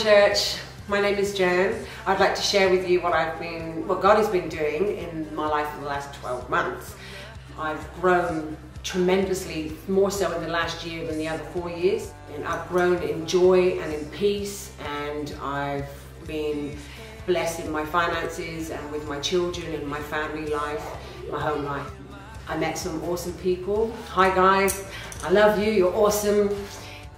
One Church. My name is Jan. I'd like to share with you what God has been doing in my life for the last 12 months. I've grown tremendously, more so in the last year than the other 4 years. And I've grown in joy and in peace, and I've been blessed in my finances and with my children and my family life, my home life. I met some awesome people. Hi guys, I love you, you're awesome.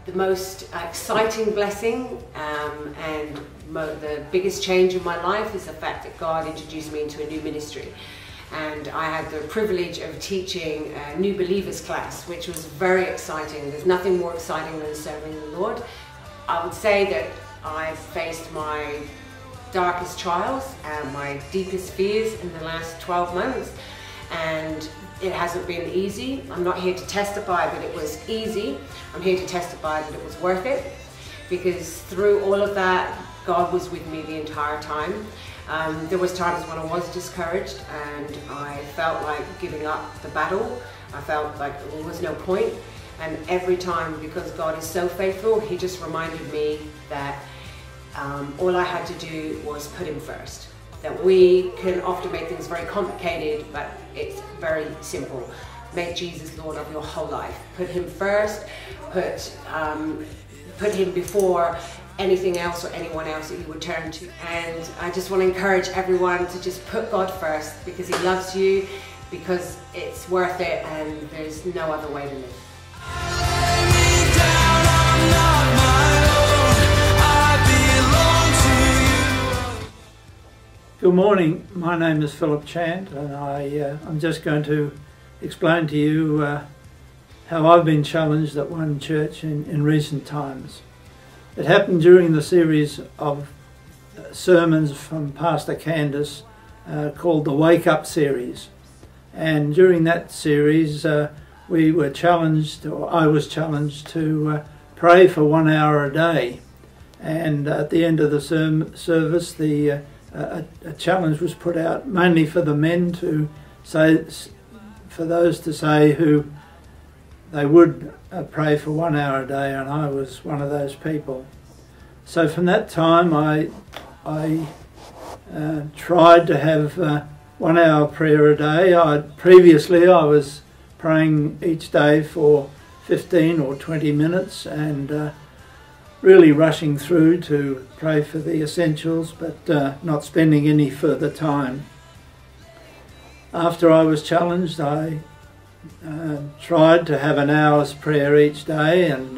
The most exciting blessing and the biggest change in my life is the fact that God introduced me into a new ministry. And I had the privilege of teaching a new believers class, which was very exciting. There's nothing more exciting than serving the Lord. I would say that I've faced my darkest trials and my deepest fears in the last 12 months. And it hasn't been easy. I'm not here to testify that it was easy. I'm here to testify that it was worth it, because through all of that, God was with me the entire time. There was times when I was discouraged and I felt like giving up the battle. I felt like there was no point. And every time, because God is so faithful, He just reminded me that all I had to do was put Him first. That we can often make things very complicated, but it's very simple. Make Jesus Lord of your whole life. Put Him first, put Him before anything else or anyone else that you would turn to. And I just want to encourage everyone to just put God first, because He loves you, because it's worth it, and there's no other way to live. Good morning, my name is Philip Chant, and I'm just going to explain to you how I've been challenged at One Church in recent times. It happened during the series of sermons from Pastor Candace called the Wake Up series. And during that series we were challenged, or I was challenged, to pray for 1 hour a day. And at the end of the service, a challenge was put out mainly for the men to say, for those to say who they would pray for 1 hour a day, and I was one of those people. So from that time I tried to have 1 hour prayer a day. Previously I was praying each day for 15 or 20 minutes and really rushing through to pray for the essentials, but not spending any further time. After I was challenged, I tried to have an hour's prayer each day, and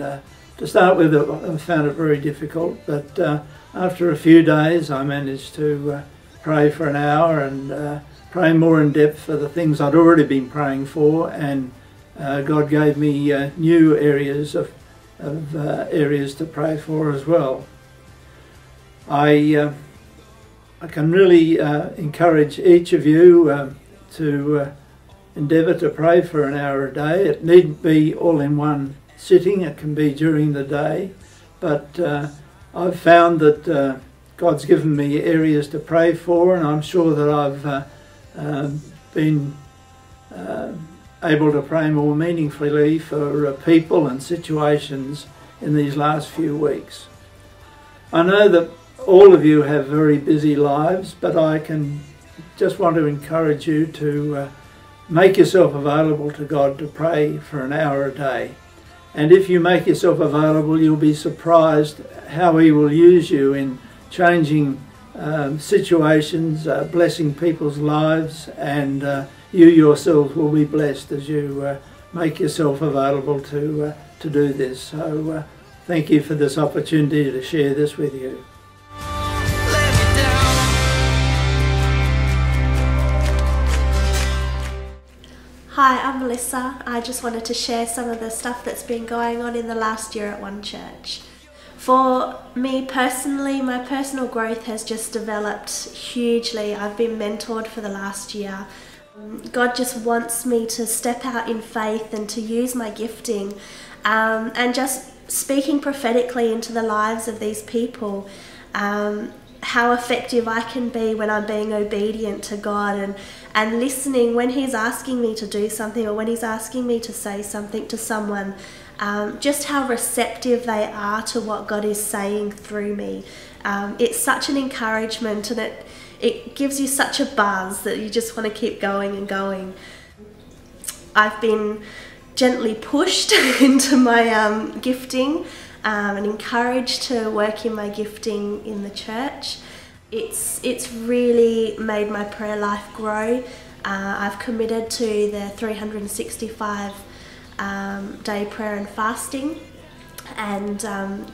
to start with I found it very difficult, but after a few days I managed to pray for an hour and pray more in depth for the things I'd already been praying for, and God gave me new areas of areas to pray for as well. I can really encourage each of you to endeavour to pray for an hour a day. It needn't be all in one sitting, it can be during the day, but I've found that God's given me areas to pray for, and I'm sure that I've been able to pray more meaningfully for people and situations in these last few weeks. I know that all of you have very busy lives, but I can just want to encourage you to make yourself available to God to pray for an hour a day. And if you make yourself available, you'll be surprised how He will use you in changing situations, blessing people's lives, and you yourselves will be blessed as you make yourself available to do this. So thank you for this opportunity to share this with you. Hi, I'm Melissa. I just wanted to share some of the stuff that's been going on in the last year at One Church. For me personally, my personal growth has just developed hugely. I've been mentored for the last year. God just wants me to step out in faith and to use my gifting and just speaking prophetically into the lives of these people, how effective I can be when I'm being obedient to God and listening when He's asking me to do something, or when He's asking me to say something to someone. just how receptive they are to what God is saying through me. It's such an encouragement, and it gives you such a buzz that you just want to keep going and going. I've been gently pushed into my gifting and encouraged to work in my gifting in the church. It's really made my prayer life grow. I've committed to the 365 day prayer and fasting, and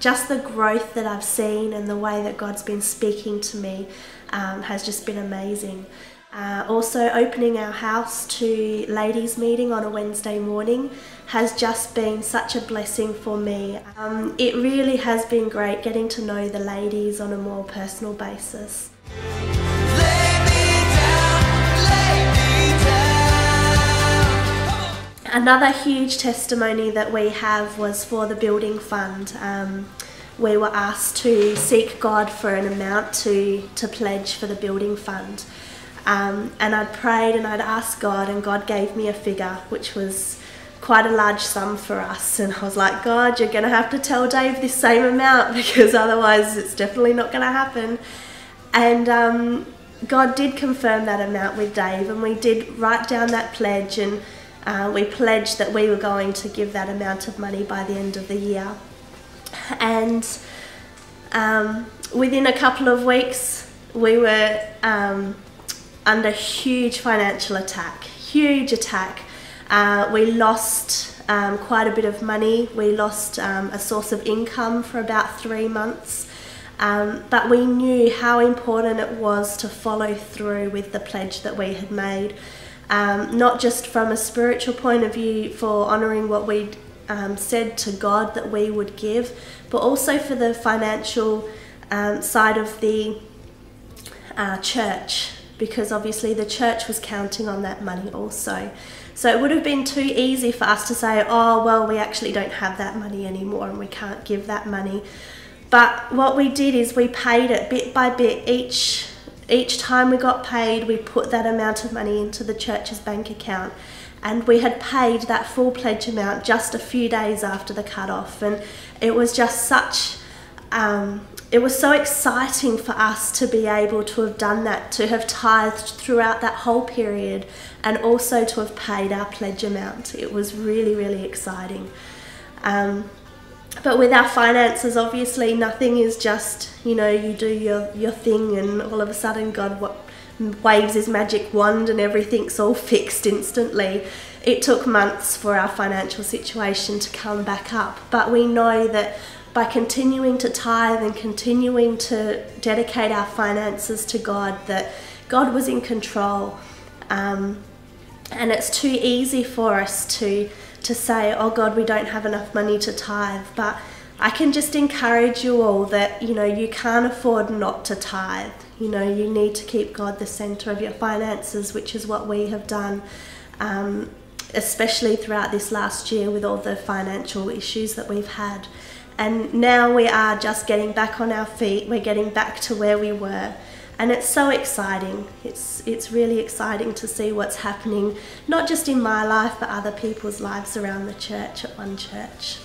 just the growth that I've seen and the way that God's been speaking to me has just been amazing. Also, opening our house to ladies' meeting on a Wednesday morning has just been such a blessing for me. It really has been great getting to know the ladies on a more personal basis. Another huge testimony that we have was for the building fund. We were asked to seek God for an amount to pledge for the building fund. And I'd prayed and I'd asked God, and God gave me a figure, which was quite a large sum for us. And I was like, God, you're going to have to tell Dave this same amount, because otherwise it's definitely not going to happen. And God did confirm that amount with Dave, and we did write down that pledge, and we pledged that we were going to give that amount of money by the end of the year. And within a couple of weeks, we were under huge financial attack, huge attack. We lost quite a bit of money. We lost a source of income for about 3 months. But we knew how important it was to follow through with the pledge that we had made. Not just from a spiritual point of view for honouring what we'd said to God that we would give, but also for the financial side of the church, because obviously the church was counting on that money also. So it would have been too easy for us to say, oh, well, we actually don't have that money anymore and we can't give that money. But what we did is we paid it bit by bit. Each time we got paid, we put that amount of money into the church's bank account, and we had paid that full pledge amount just a few days after the cut-off. And it was just such, it was so exciting for us to be able to have done that, to have tithed throughout that whole period, and also to have paid our pledge amount. It was really, really exciting. But with our finances, obviously nothing is just, you know, you do your thing and all of a sudden God waves his magic wand and everything's all fixed instantly. It took months for our financial situation to come back up. But we know that by continuing to tithe and continuing to dedicate our finances to God, that God was in control. And it's too easy for us to say, oh God, we don't have enough money to tithe. But I can just encourage you all that, you know, you can't afford not to tithe. You know, you need to keep God the centre of your finances, which is what we have done, especially throughout this last year with all the financial issues that we've had. And now we are just getting back on our feet. We're getting back to where we were. And it's so exciting. It's really exciting to see what's happening, not just in my life, but other people's lives around the church at One Church.